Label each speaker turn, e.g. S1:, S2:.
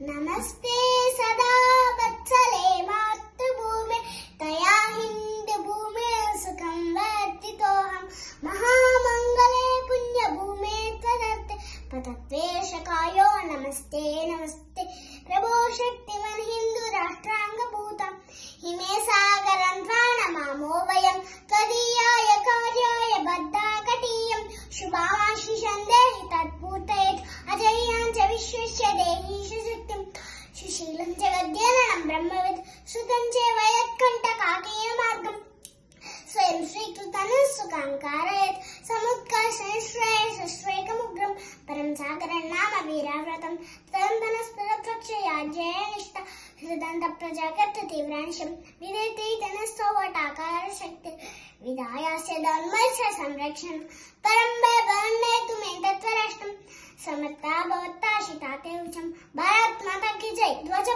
S1: नमस्ते सदा वत्सले मातृभूमे तया हिन्दभूमे सुखं वर्तितोऽहं महामङ्गले पुण्यभूमे त्वदर्थे पतत्वेशकायो नमस्ते नमस्ते प्रभो शक्तिमन् हिन्दुराष्ट्राङ्गभूतम् हिमे सागरं प्राणमामो वयं त्वदीयाय कार्याय बद्धाकटीयं शुभाशिषं देहि तत्पूर्तयेत् अजय्यां च विश्वस्य देहीश सत्यं सुशीलं जगद्यननं ब्रह्मविद् श्रुतं च वयत्कण्टकाकीय मार्गं स्वयं श्रीकृतनं सुखां कारयेत् समुत्कर्षश्रेयसश्रेकमुग्रं परं सागरं नाम वीराव्रतं तदन्तनस्पदप्रक्षयाज्ययनिष्ठा हृदन्तप्रजागत्यतीव्रांशं विदेति तनस्तोवटाकारशक्ति विधायास्य धर्मस्य संरक्षणं परं वैभवन्नेतुमें तत्त्वराष्ट्रं समर्था भवत्ता शिता ते उच्चं भारत माता की जय ध्वज